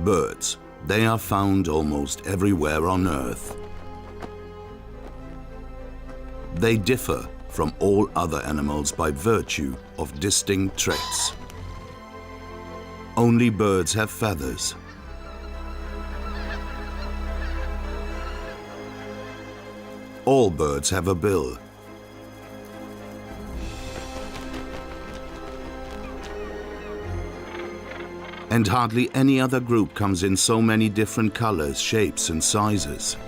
Birds. They are found almost everywhere on Earth. They differ from all other animals by virtue of distinct traits. Only birds have feathers. All birds have a bill. And hardly any other group comes in so many different colors, shapes, and sizes.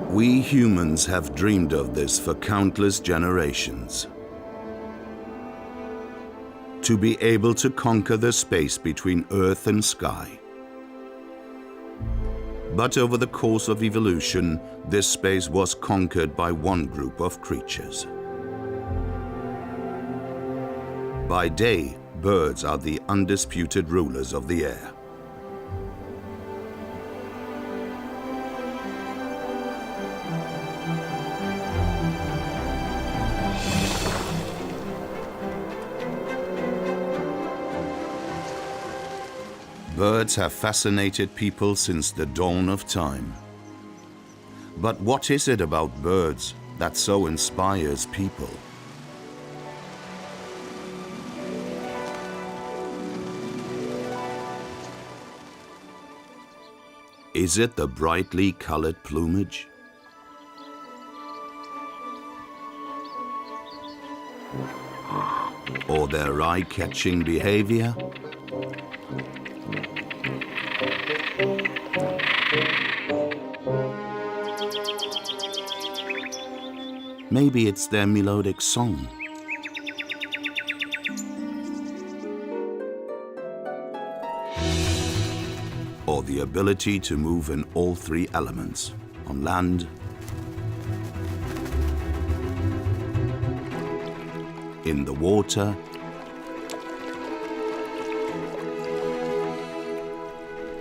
We humans have dreamed of this for countless generations. To be able to conquer the space between Earth and sky. But over the course of evolution, this space was conquered by one group of creatures. By day, birds are the undisputed rulers of the air. Birds have fascinated people since the dawn of time. But what is it about birds that so inspires people? Is it the brightly colored plumage? Or their eye-catching behavior? Maybe it's their melodic song. Or the ability to move in all three elements, on land, in the water,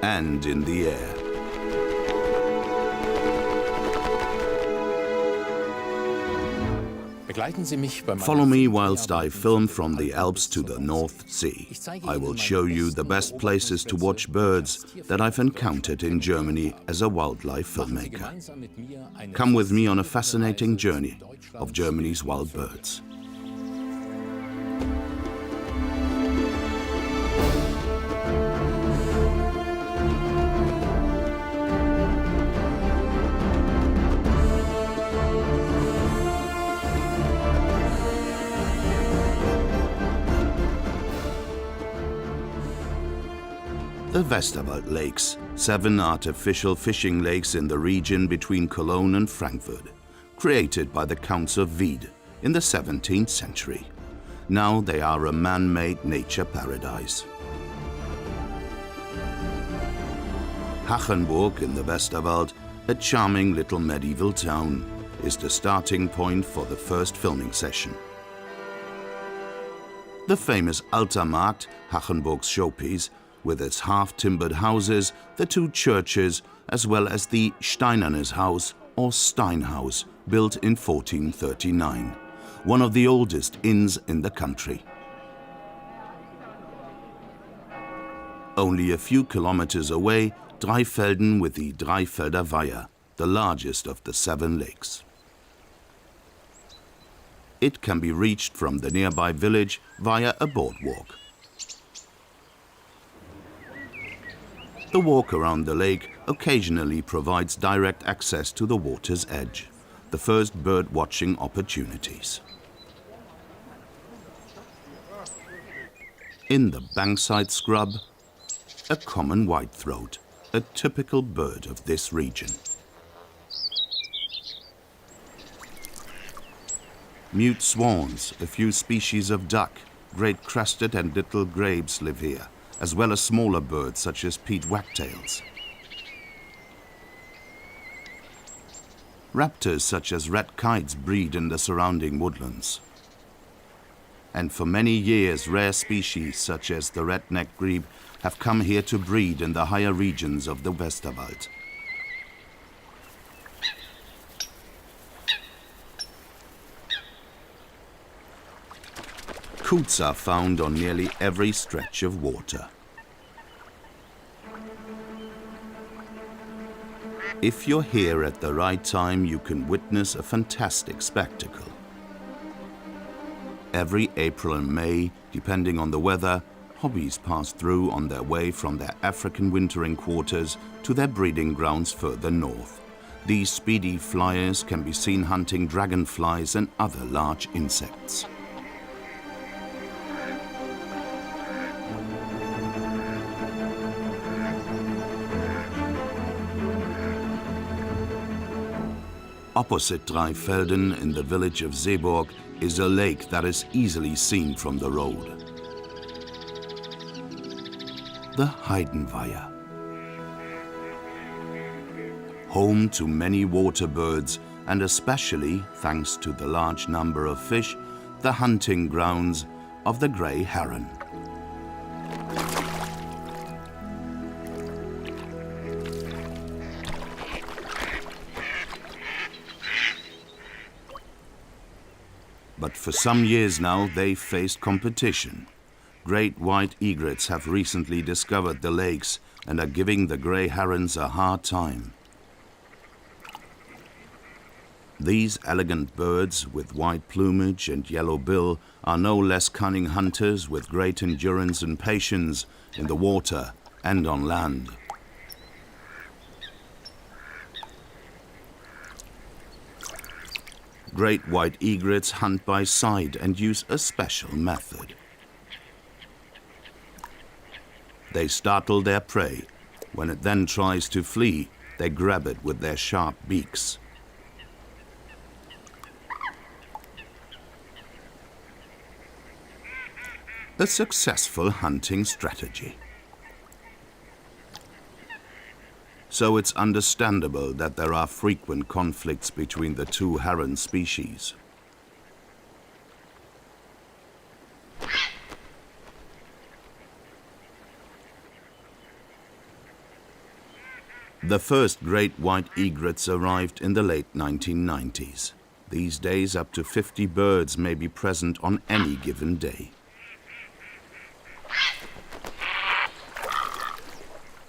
and in the air. Follow me whilst I film from the Alps to the North Sea. I will show you the best places to watch birds that I've encountered in Germany as a wildlife filmmaker. Come with me on a fascinating journey of Germany's wild birds. The Westerwald Lakes, 7 artificial fishing lakes in the region between Cologne and Frankfurt, created by the Counts of Wied in the 17th century. Now they are a man-made nature paradise. Hachenburg in the Westerwald, a charming little medieval town, is the starting point for the first filming session. The famous Alter Markt, Hachenburg's showpiece, with its half-timbered houses, the 2 churches, as well as the Steinernes Haus or Steinhaus, built in 1439, one of the oldest inns in the country. Only a few kilometers away, Dreifelden with the Dreifelder Weiher, the largest of the 7 lakes. It can be reached from the nearby village via a boardwalk. The walk around the lake occasionally provides direct access to the water's edge, the first bird-watching opportunities. In the bankside scrub, a common whitethroat, a typical bird of this region. Mute swans, a few species of duck, great crested and little grebes live here, as well as smaller birds such as peat wagtails. Raptors such as red kites breed in the surrounding woodlands. And for many years, rare species such as the red-necked grebe have come here to breed in the higher regions of the Westerwald. Coots are found on nearly every stretch of water. If you're here at the right time, you can witness a fantastic spectacle. Every April and May, depending on the weather, hobbies pass through on their way from their African wintering quarters to their breeding grounds further north. These speedy flyers can be seen hunting dragonflies and other large insects. Opposite Dreifelden, in the village of Seeburg, is a lake that is easily seen from the road. The Heidenweiher. Home to many water birds, and especially, thanks to the large number of fish, the hunting grounds of the grey heron. But for some years now, they've faced competition. Great white egrets have recently discovered the lakes and are giving the grey herons a hard time. These elegant birds with white plumage and yellow bill are no less cunning hunters with great endurance and patience in the water and on land. Great white egrets hunt by sight and use a special method. They startle their prey. When it then tries to flee, they grab it with their sharp beaks. A successful hunting strategy. So it's understandable that there are frequent conflicts between the two heron species. The first great white egrets arrived in the late 1990s. These days, up to 50 birds may be present on any given day.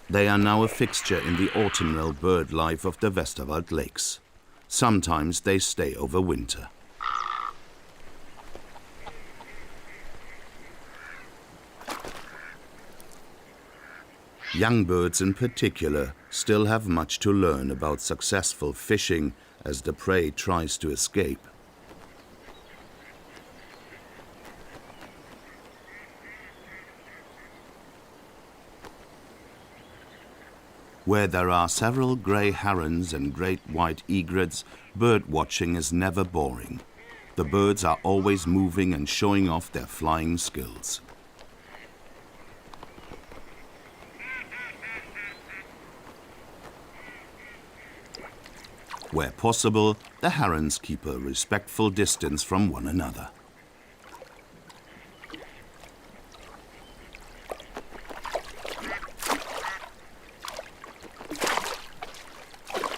They are now a fixture in the autumnal bird life of the Westerwald lakes. Sometimes they stay over winter. Young birds in particular still have much to learn about successful fishing as the prey tries to escape. Where there are several grey herons and great white egrets, bird watching is never boring. The birds are always moving and showing off their flying skills. Where possible, the herons keep a respectful distance from one another.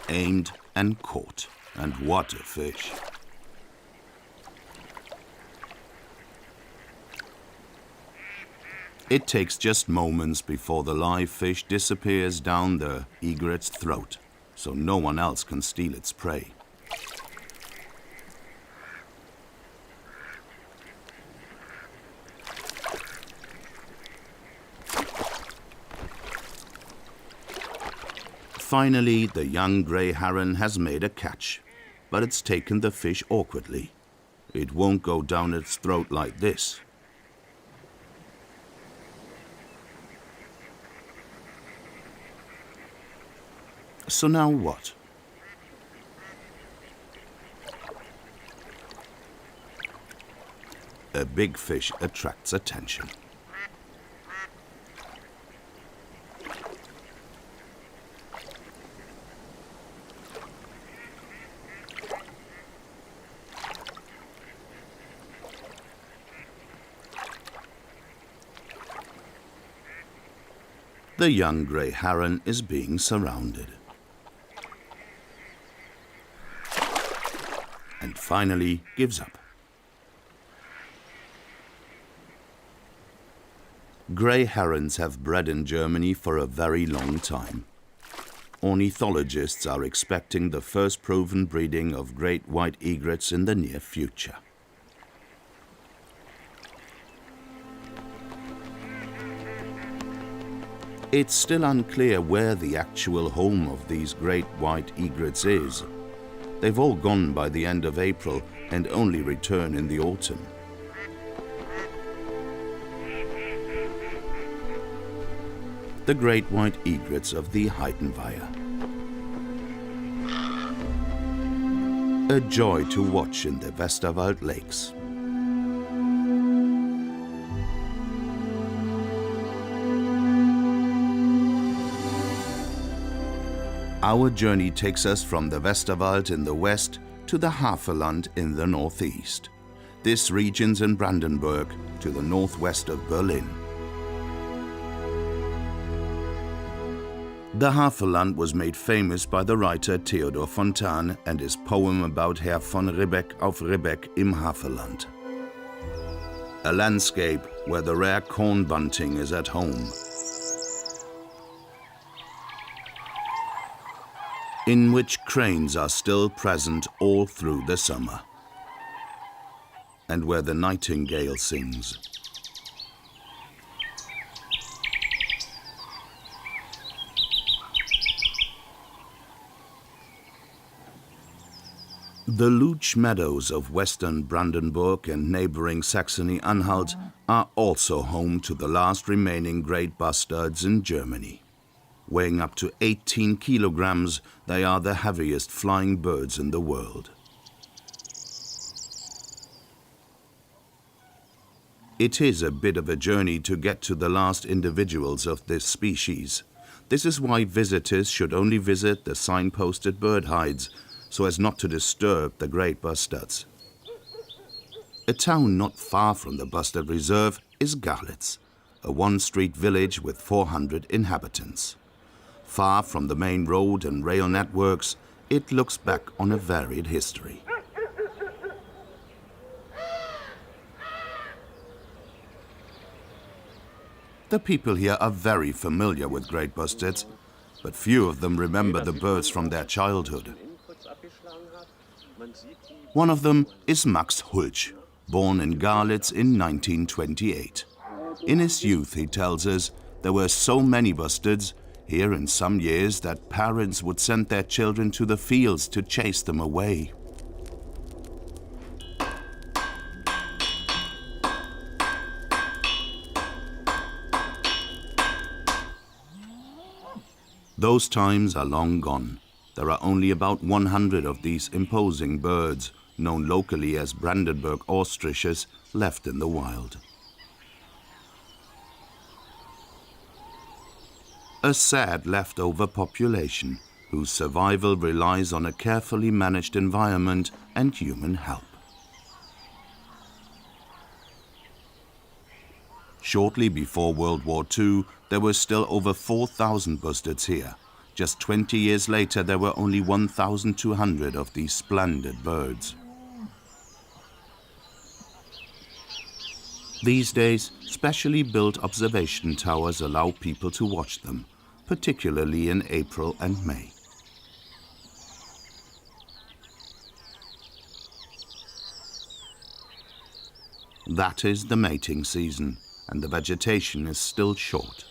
Aimed and caught, and what a fish! It takes just moments before the live fish disappears down the egret's throat, so no one else can steal its prey. Finally, the young grey heron has made a catch, but it's taken the fish awkwardly. It won't go down its throat like this. So now what? A big fish attracts attention. The young grey heron is being surrounded. And finally gives up. Grey herons have bred in Germany for a very long time. Ornithologists are expecting the first proven breeding of great white egrets in the near future. It's still unclear where the actual home of these great white egrets is. They've all gone by the end of April and only return in the autumn. The great white egrets of the Heidenweiher. A joy to watch in the Westerwald lakes. Our journey takes us from the Westerwald in the west to the Havelland in the northeast. This region's in Brandenburg, to the northwest of Berlin. The Havelland was made famous by the writer Theodor Fontane and his poem about Herr von Ribbeck auf Ribbeck im Havelland. A landscape where the rare corn bunting is at home. In which cranes are still present all through the summer. And where the nightingale sings. The luge meadows of western Brandenburg and neighboring Saxony-Anhalt are also home to the last remaining great bustards in Germany. Weighing up to 18 kilograms, they are the heaviest flying birds in the world. It is a bit of a journey to get to the last individuals of this species. This is why visitors should only visit the signposted bird hides, so as not to disturb the great bustards. A town not far from the bustard reserve is Görlitz, a one-street village with 400 inhabitants. Far from the main road and rail networks, it looks back on a varied history. The people here are very familiar with great bustards, but few of them remember the birds from their childhood. One of them is Max Hulch, born in Görlitz in 1928. In his youth, he tells us, there were so many bustards here in some years that parents would send their children to the fields to chase them away. Those times are long gone. There are only about 100 of these imposing birds, known locally as Brandenburg ostriches, left in the wild. A sad leftover population whose survival relies on a carefully managed environment and human help. Shortly before World War II, there were still over 4,000 bustards here. Just 20 years later, there were only 1,200 of these splendid birds. These days, specially built observation towers allow people to watch them, particularly in April and May. That is the mating season, and the vegetation is still short.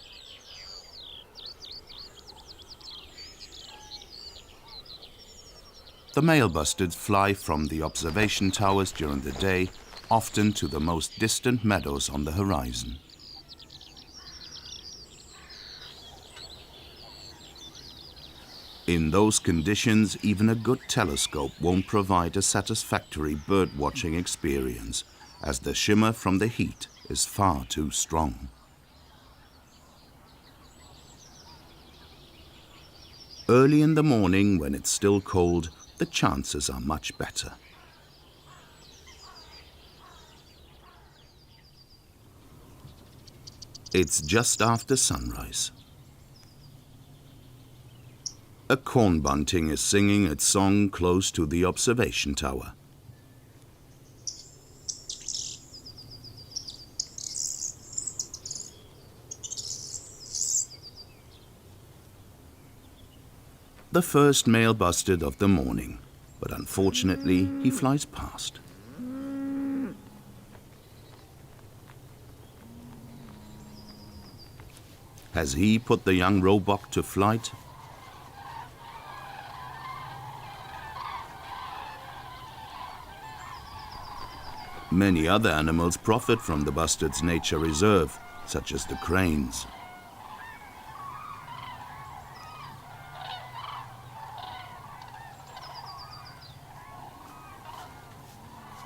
The male bustards fly from the observation towers during the day, often to the most distant meadows on the horizon. In those conditions, even a good telescope won't provide a satisfactory bird-watching experience, as the shimmer from the heat is far too strong. Early in the morning, when it's still cold, the chances are much better. It's just after sunrise. A corn bunting is singing its song close to the observation tower. The first male bustard of the morning, but unfortunately he flies past. Has he put the young roebuck to flight? Many other animals profit from the bustard's nature reserve, such as the cranes.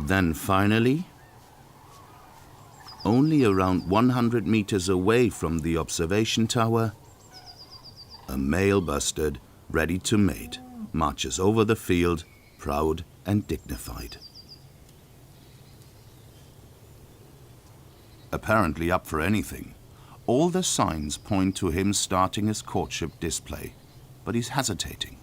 Then finally, only around 100 meters away from the observation tower, a male bustard, ready to mate, marches over the field, proud and dignified. Apparently up for anything. All the signs point to him starting his courtship display, but he's hesitating.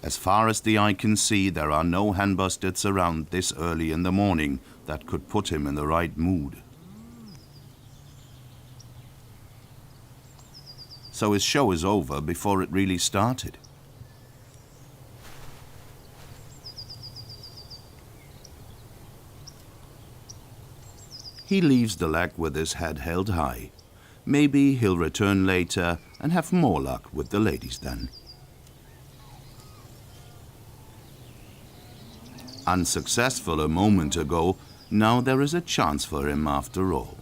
As far as the eye can see, there are no hen bustards around this early in the morning that could put him in the right mood. So his show is over before it really started. He leaves the lake with his head held high. Maybe he'll return later and have more luck with the ladies then. Unsuccessful a moment ago, now there is a chance for him after all.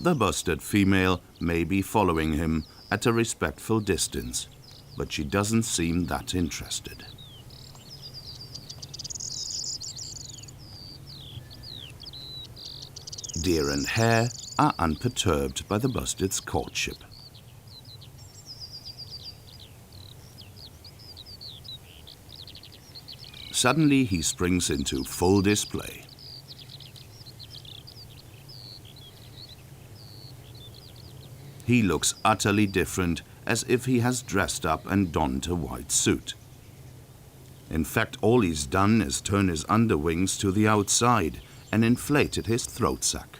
The bustard female may be following him at a respectful distance, but she doesn't seem that interested. Deer and hare are unperturbed by the bustard's courtship. Suddenly he springs into full display. He looks utterly different, as if he has dressed up and donned a white suit. In fact, all he's done is turn his underwings to the outside and inflated his throat sac.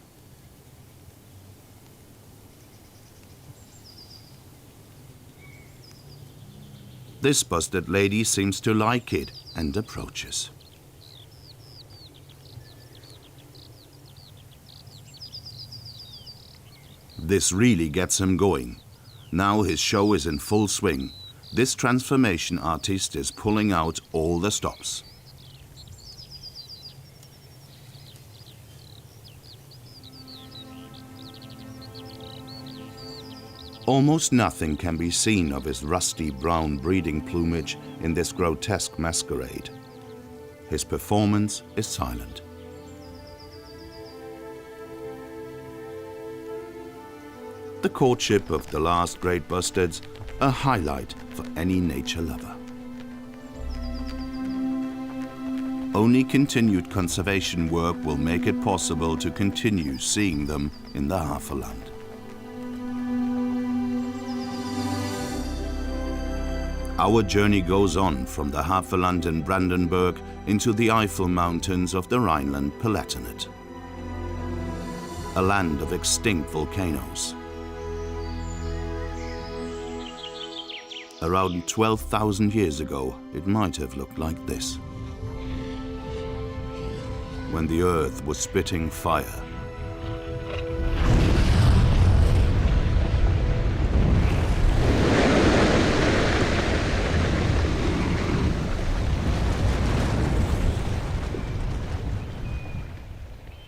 This bustard lady seems to like it and approaches. This really gets him going. Now his show is in full swing. This transformation artist is pulling out all the stops. Almost nothing can be seen of his rusty brown breeding plumage in this grotesque masquerade. His performance is silent. The courtship of the last great bustards, a highlight for any nature lover. Only continued conservation work will make it possible to continue seeing them in the Havelland. Our journey goes on from the Havelland in Brandenburg into the Eifel mountains of the Rhineland-Palatinate, a land of extinct volcanoes. Around 12,000 years ago, it might have looked like this, when the earth was spitting fire.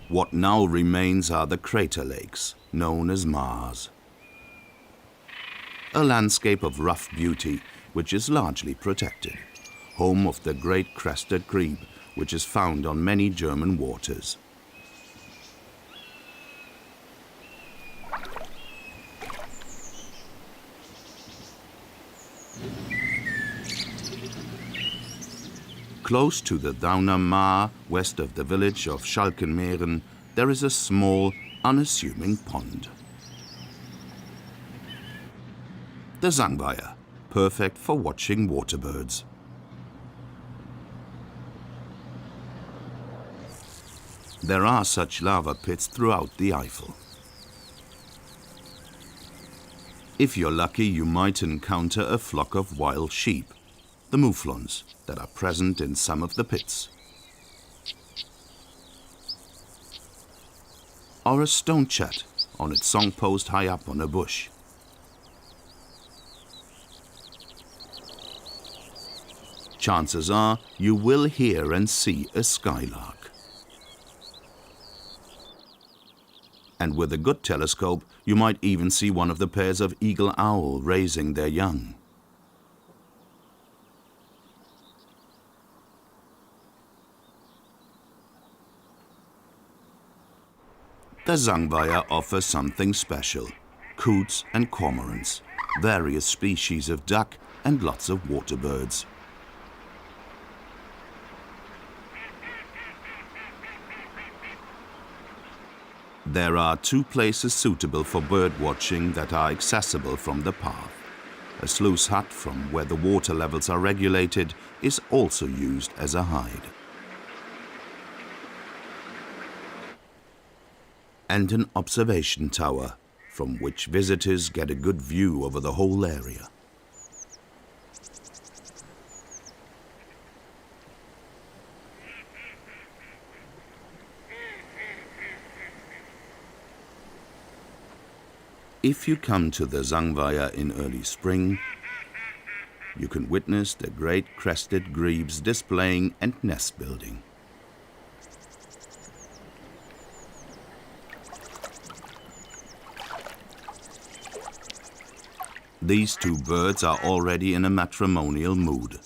What now remains are the crater lakes, known as maars. A landscape of rough beauty, which is largely protected, home of the great crested grebe, which is found on many German waters. Close to the Dauner Maar, west of the village of Schalkenmeeren, there is a small, unassuming pond. The Zangweiher, perfect for watching waterbirds. There are such lava pits throughout the Eifel. If you're lucky, you might encounter a flock of wild sheep, the mouflons, that are present in some of the pits. Or a stone chat on its song post high up on a bush. Chances are you will hear and see a skylark. And with a good telescope, you might even see one of the pairs of eagle-owl raising their young. The Zangweiher offers something special: coots and cormorants, various species of duck and lots of water birds. There are 2 places suitable for bird watching that are accessible from the path. A sluice hut from where the water levels are regulated is also used as a hide. And an observation tower, from which visitors get a good view over the whole area. If you come to the Zangweiher in early spring, you can witness the great crested grebes displaying and nest building. These 2 birds are already in a matrimonial mood,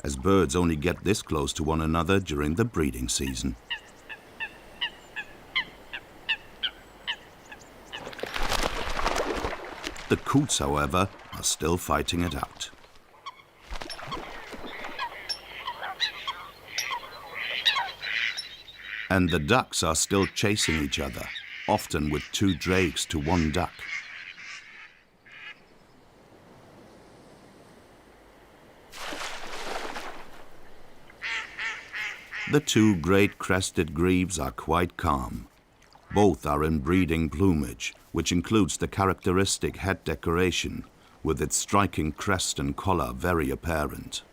as birds only get this close to one another during the breeding season. The coots, however, are still fighting it out. And the ducks are still chasing each other, often with 2 drakes to 1 duck. The 2 great crested grebes are quite calm. Both are in breeding plumage, which includes the characteristic head decoration, with its striking crest and collar very apparent.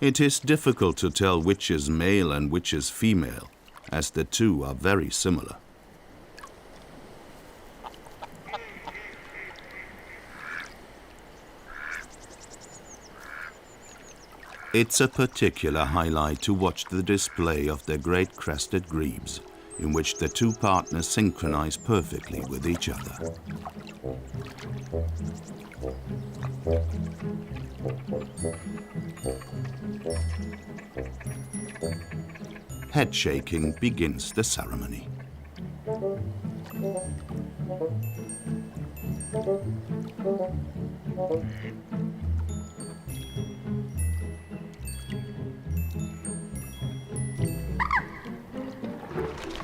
It is difficult to tell which is male and which is female, as the 2 are very similar. It's a particular highlight to watch the display of the great crested grebes, in which the 2 partners synchronize perfectly with each other. Head shaking begins the ceremony.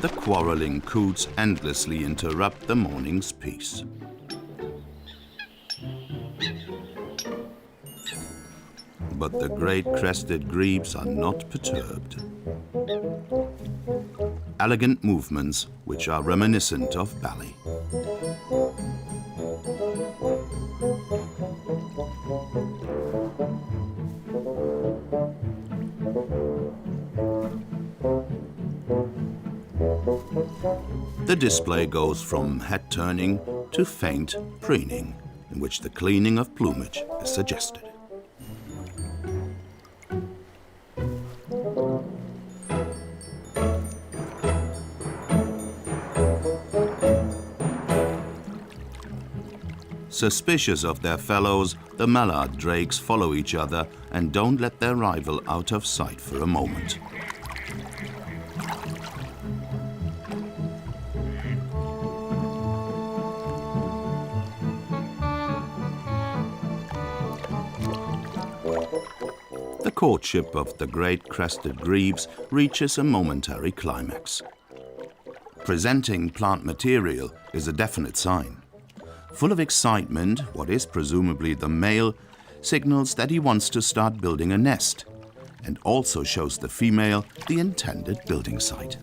The quarreling coots endlessly interrupt the morning's peace. But the great crested grebes are not perturbed. Elegant movements which are reminiscent of ballet. The display goes from head turning to faint preening, in which the cleaning of plumage is suggested. Suspicious of their fellows, the mallard drakes follow each other and don't let their rival out of sight for a moment. The courtship of the great crested grebes reaches a momentary climax. Presenting plant material is a definite sign. Full of excitement, what is presumably the male signals that he wants to start building a nest, and also shows the female the intended building site.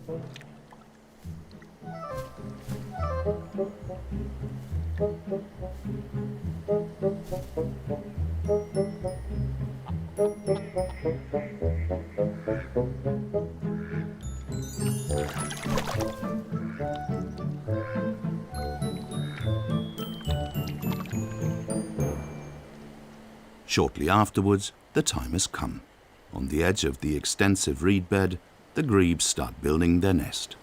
Shortly afterwards, the time has come. On the edge of the extensive reed bed, the grebes start building their nest.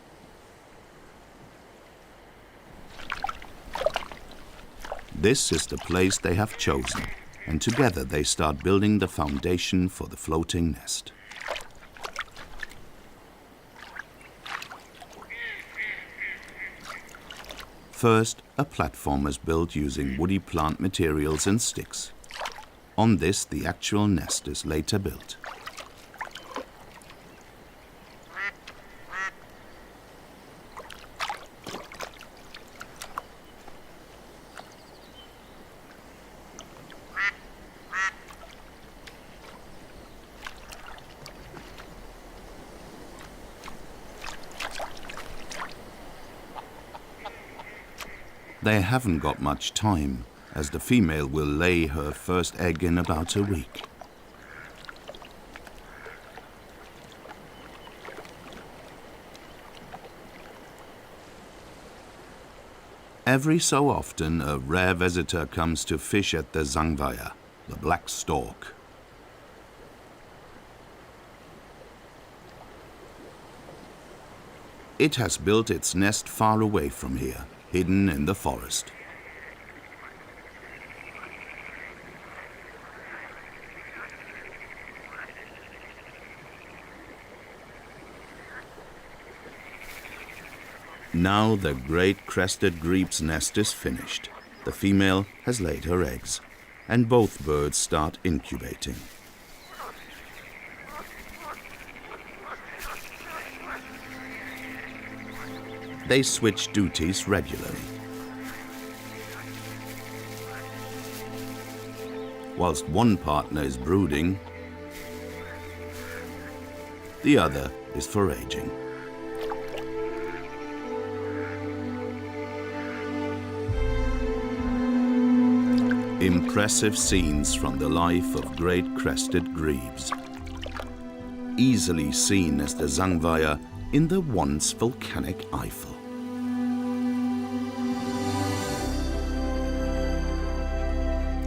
This is the place they have chosen, and together they start building the foundation for the floating nest. First, a platform is built using woody plant materials and sticks. On this, the actual nest is later built. They haven't got much time, as the female will lay her first egg in about a week. Every so often, a rare visitor comes to fish at the Zangweiher, the black stork. It has built its nest far away from here, hidden in the forest. Now the great crested grebe's nest is finished. The female has laid her eggs, and both birds start incubating. They switch duties regularly. Whilst one partner is brooding, the other is foraging. Impressive scenes from the life of great crested grebes, easily seen as the Zangweiher in the once volcanic Eifel.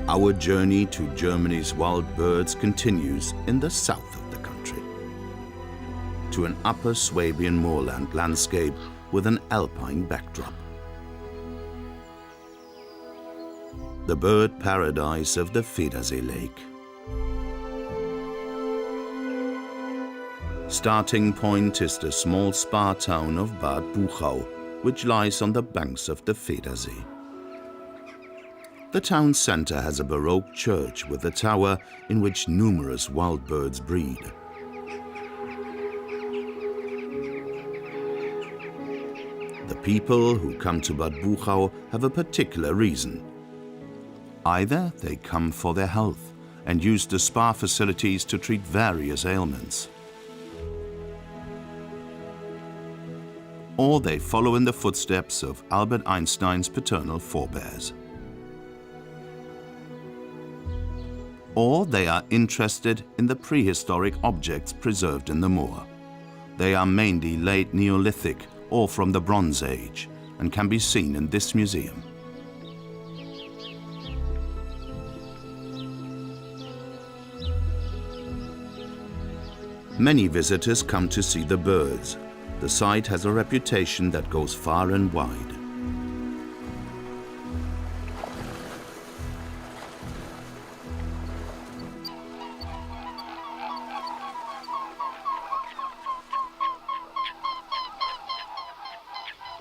Our journey to Germany's wild birds continues in the south of the country, to an upper Swabian moorland landscape with an alpine backdrop. The bird paradise of the Federsee Lake. Starting point is the small spa town of Bad Buchau, which lies on the banks of the Federsee. The town centre has a Baroque church with a tower in which numerous wild birds breed. The people who come to Bad Buchau have a particular reason. Either they come for their health and use the spa facilities to treat various ailments, or they follow in the footsteps of Albert Einstein's paternal forebears. Or they are interested in the prehistoric objects preserved in the moor. They are mainly late Neolithic or from the Bronze Age and can be seen in this museum. Many visitors come to see the birds. The site has a reputation that goes far and wide.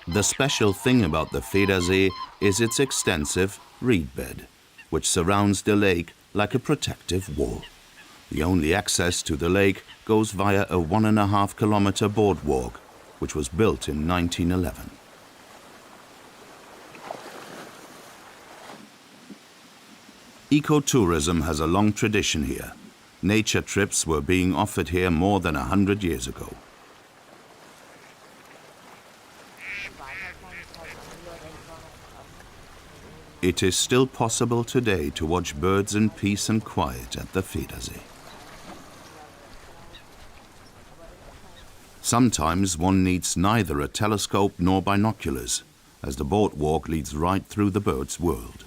The special thing about the Federsee is its extensive reed bed, which surrounds the lake like a protective wall. The only access to the lake goes via a 1.5-kilometer boardwalk, which was built in 1911. Ecotourism has a long tradition here. Nature trips were being offered here more than 100 years ago. It is still possible today to watch birds in peace and quiet at the Federsee. Sometimes one needs neither a telescope nor binoculars, as the boardwalk leads right through the bird's world.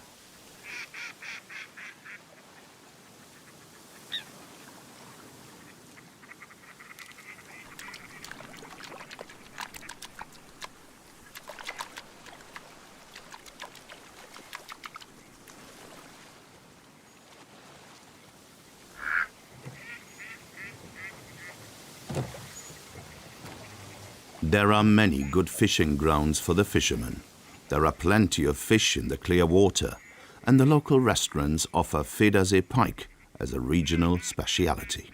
There are many good fishing grounds for the fishermen. There are plenty of fish in the clear water, and the local restaurants offer Federsee pike as a regional speciality.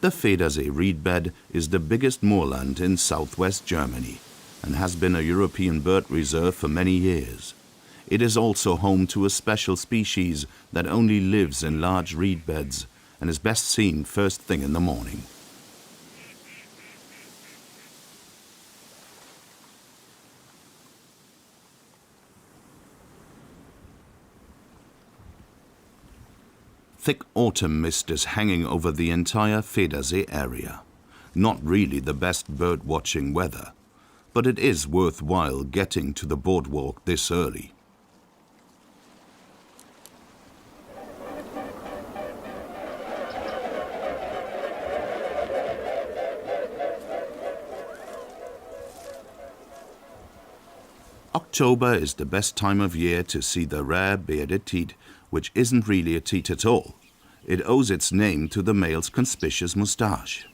The Federsee reedbed is the biggest moorland in southwest Germany and has been a European bird reserve for many years. It is also home to a special species that only lives in large reed beds and is best seen first thing in the morning. Thick autumn mist is hanging over the entire Federsee area. Not really the best bird-watching weather, but it is worthwhile getting to the boardwalk this early. October is the best time of year to see the rare bearded teat, which isn't really a teat at all. It owes its name to the male's conspicuous moustache.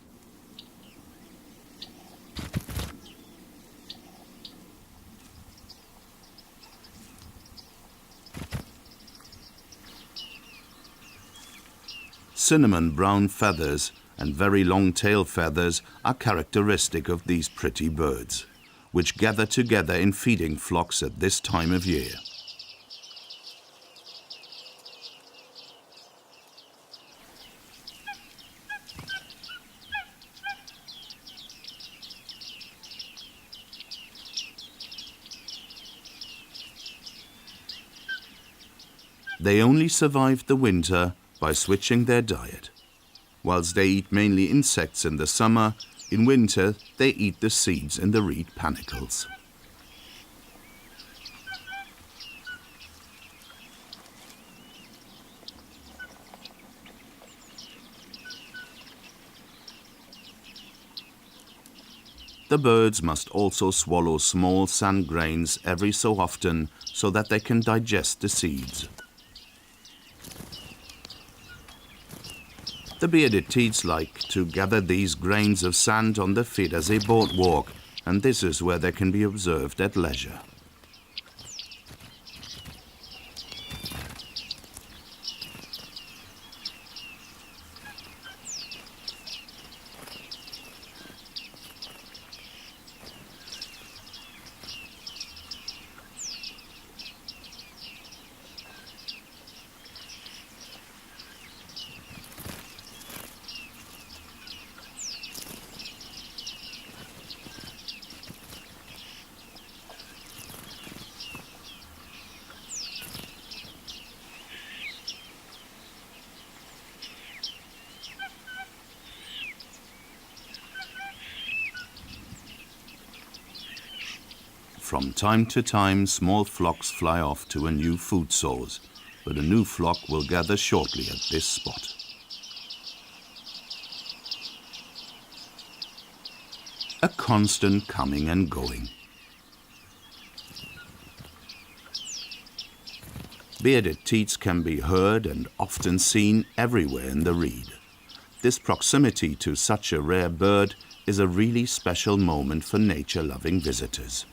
Cinnamon brown feathers and very long tail feathers are characteristic of these pretty birds, which gather together in feeding flocks at this time of year. They only survive the winter by switching their diet. Whilst they eat mainly insects in the summer, in winter they eat the seeds in the reed panicles. The birds must also swallow small sand grains every so often so that they can digest the seeds. The bearded teats like to gather these grains of sand on the Federsee boardwalk, and this is where they can be observed at leisure. From time to time, small flocks fly off to a new food source, but a new flock will gather shortly at this spot. A constant coming and going. Bearded teats can be heard and often seen everywhere in the reed. This proximity to such a rare bird is a really special moment for nature-loving visitors.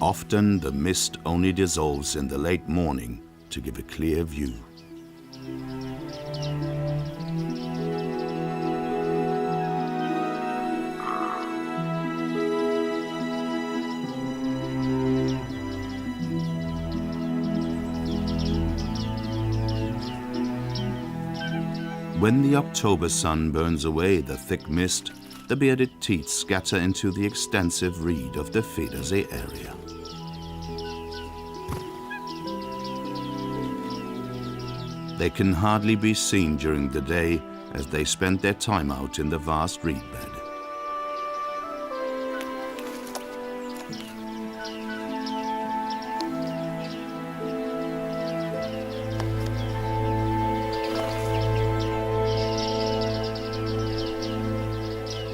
Often the mist only dissolves in the late morning to give a clear view. When the October sun burns away the thick mist, the bearded teats scatter into the extensive reed of the Federsee area. They can hardly be seen during the day as they spend their time out in the vast reed bed.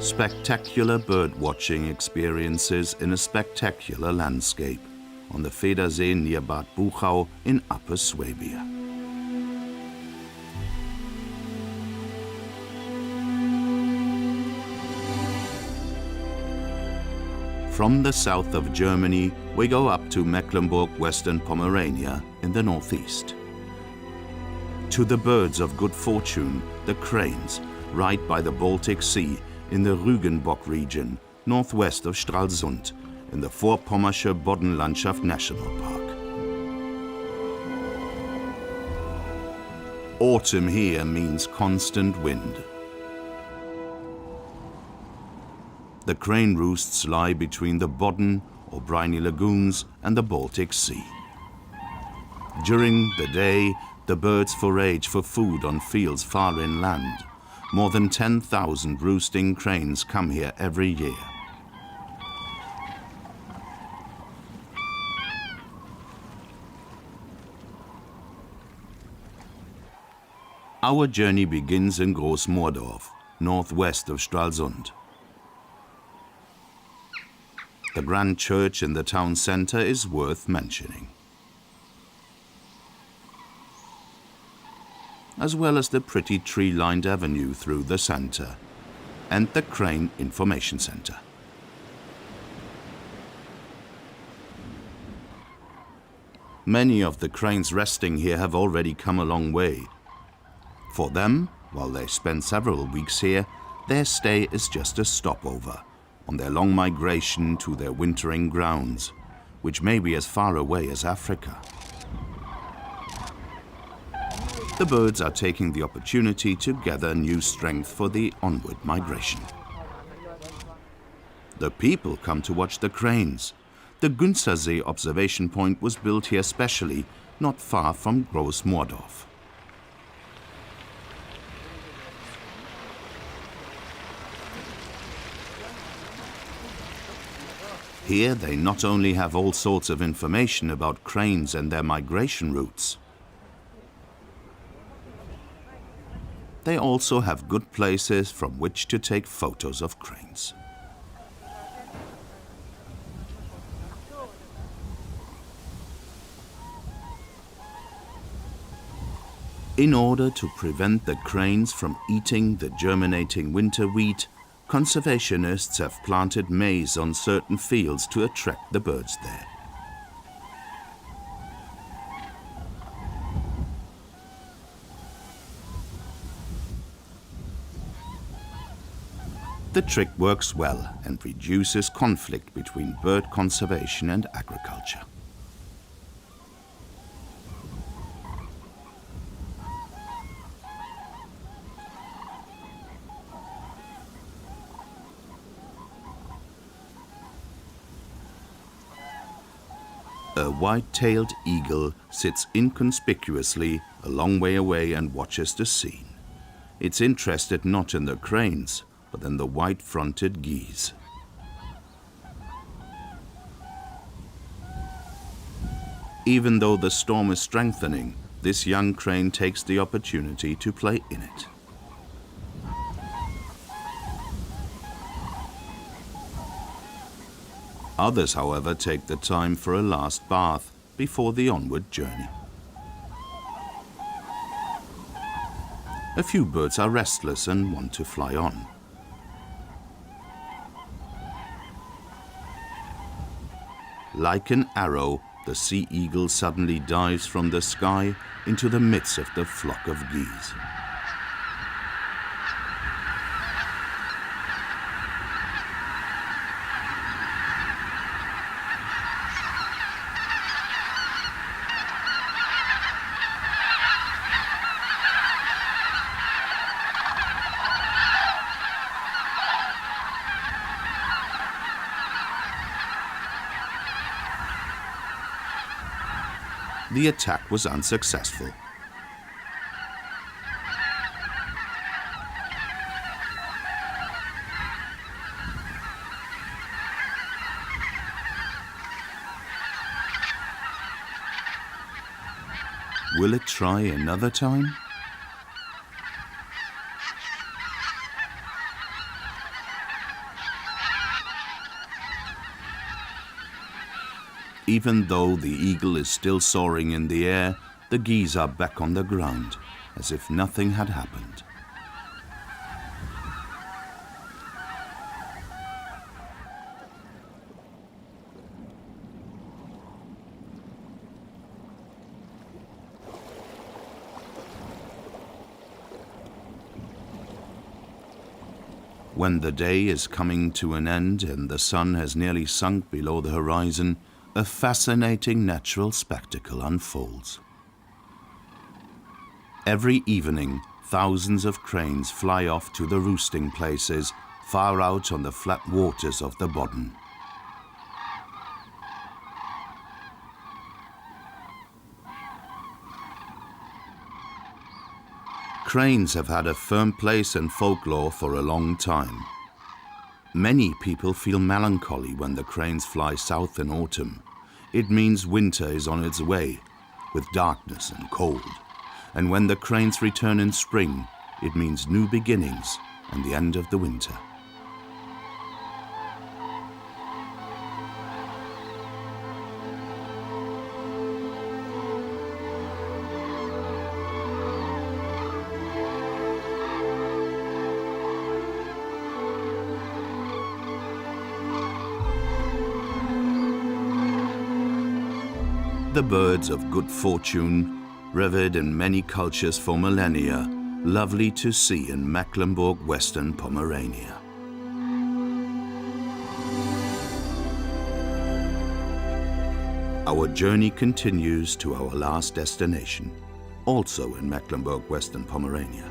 Spectacular bird-watching experiences in a spectacular landscape on the Federsee near Bad Buchau in Upper Swabia. From the south of Germany, we go up to Mecklenburg-Western Pomerania in the northeast. To the birds of good fortune, the cranes, right by the Baltic Sea in the Rügenbock region, northwest of Stralsund, in the Vorpommersche Boddenlandschaft National Park. Autumn here means constant wind. The crane roosts lie between the Bodden or briny lagoons and the Baltic Sea. During the day, the birds forage for food on fields far inland. More than 10,000 roosting cranes come here every year. Our journey begins in Großmoordorf, northwest of Stralsund. The grand church in the town center is worth mentioning, as well as the pretty tree-lined avenue through the center and the Crane Information Center. Many of the cranes resting here have already come a long way. For them, while they spend several weeks here, their stay is just a stopover on their long migration to their wintering grounds, which may be as far away as Africa. The birds are taking the opportunity to gather new strength for the onward migration. The people come to watch the cranes. The Günzersee observation point was built here specially, not far from Großmoordorf. Here they not only have all sorts of information about cranes and their migration routes, they also have good places from which to take photos of cranes. In order to prevent the cranes from eating the germinating winter wheat, conservationists have planted maize on certain fields to attract the birds there. The trick works well and reduces conflict between bird conservation and agriculture. A white-tailed eagle sits inconspicuously a long way away and watches the scene. It's interested not in the cranes, but in the white-fronted geese. Even though the storm is strengthening, this young crane takes the opportunity to play in it. Others, however, take the time for a last bath before the onward journey. A few birds are restless and want to fly on. Like an arrow, the sea eagle suddenly dives from the sky into the midst of the flock of geese. The attack was unsuccessful. Will it try another time? Even though the eagle is still soaring in the air, the geese are back on the ground, as if nothing had happened. When the day is coming to an end and the sun has nearly sunk below the horizon, a fascinating natural spectacle unfolds. Every evening, thousands of cranes fly off to the roosting places far out on the flat waters of the Bodden. Cranes have had a firm place in folklore for a long time. Many people feel melancholy when the cranes fly south in autumn. It means winter is on its way, with darkness and cold. And when the cranes return in spring, it means new beginnings and the end of the winter. The birds of good fortune, revered in many cultures for millennia, lovely to see in Mecklenburg-Western Pomerania. Our journey continues to our last destination, also in Mecklenburg-Western Pomerania.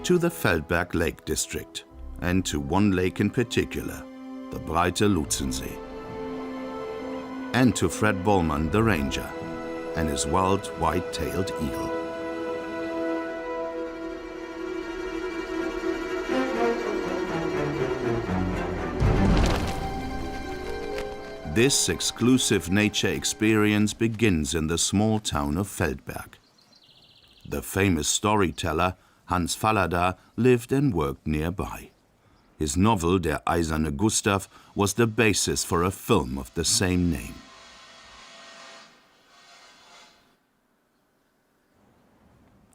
To the Feldberg Lake District, and to one lake in particular, the Breite Lutzensee. And to Fred Bollmann, the ranger, and his wild white-tailed eagle. This exclusive nature experience begins in the small town of Feldberg. The famous storyteller Hans Fallada lived and worked nearby. His novel, Der Eiserne Gustav, was the basis for a film of the same name.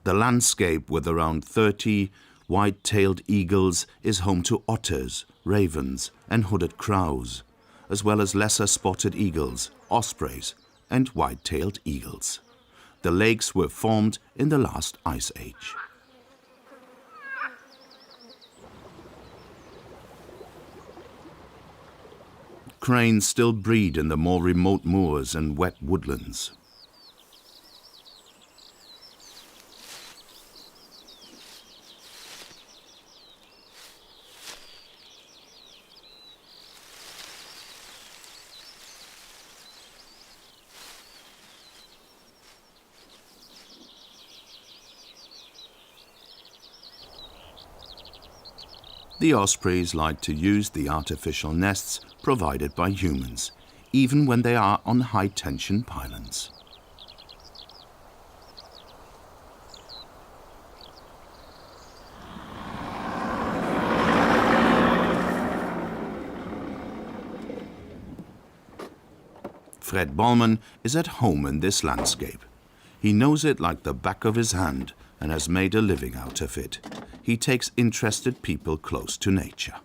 The landscape, with around 30 white-tailed eagles, is home to otters, ravens, and hooded crows, as well as lesser spotted eagles, ospreys, and white-tailed eagles. The lakes were formed in the last ice age. Cranes still breed in the more remote moors and wet woodlands. The ospreys like to use the artificial nests provided by humans, even when they are on high-tension pylons. Fred Bollmann is at home in this landscape. He knows it like the back of his hand and has made a living out of it. he takes interested people close to nature.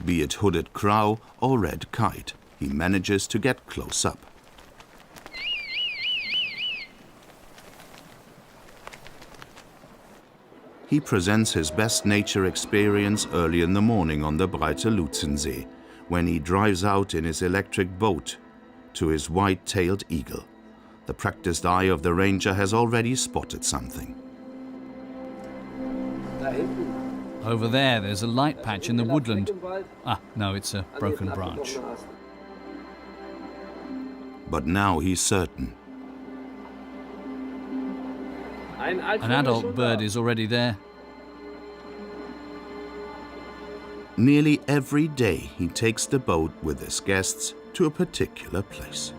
Be it hooded crow or red kite, he manages to get close up. He presents his best nature experience early in the morning on the Breite Lutzensee, when he drives out in his electric boat to his white-tailed eagle. The practiced eye of the ranger has already spotted something. Over there's a light patch in the woodland. Ah, no, it's a broken branch. But now he's certain. An adult bird is already there. Nearly every day he takes the boat with his guests to a particular place.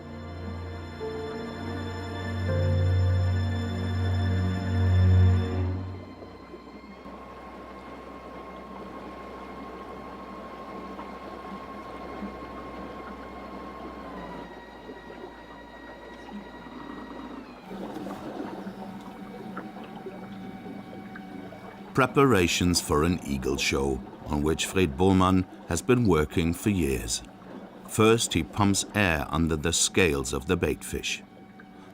Preparations for an eagle show on which Fred Bollmann has been working for years. First, he pumps air under the scales of the baitfish.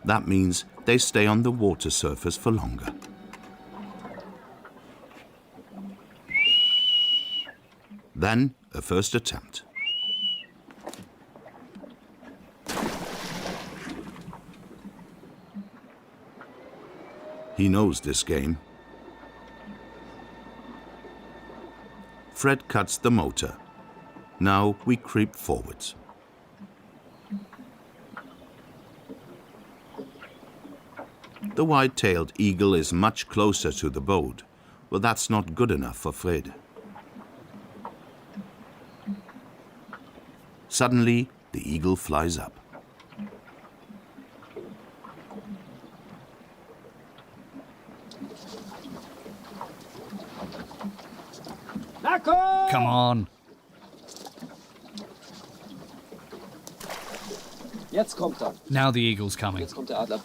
That means they stay on the water surface for longer. Then, a first attempt. He knows this game. Fred cuts the motor. Now we creep forwards. The white-tailed eagle is much closer to the boat, but that's not good enough for Fred. Suddenly, the eagle flies up. Come on. Jetzt kommt er. Now the eagle's coming. Jetzt kommt der Adler.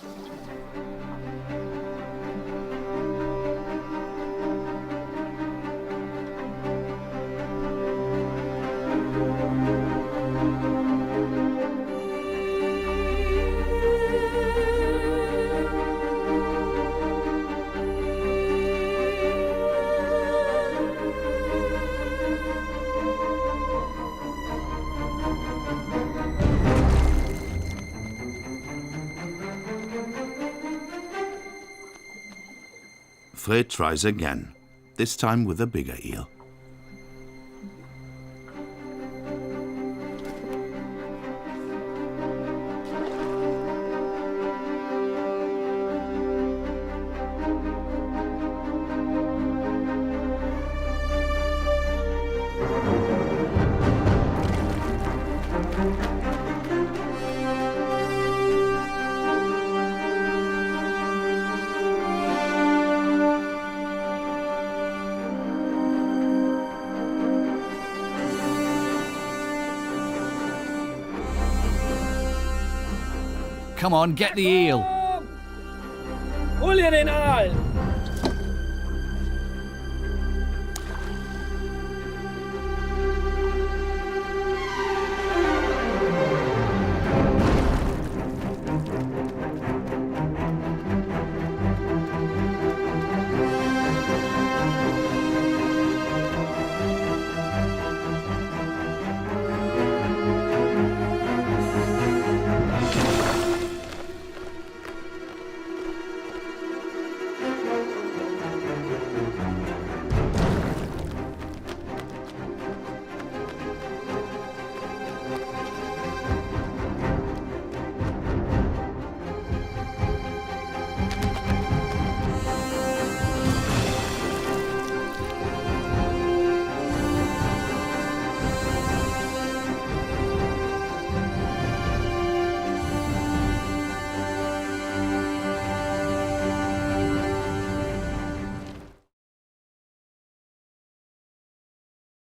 Fred tries again, this time with a bigger eel. Come on, get the eel. Hol ihr den Aal!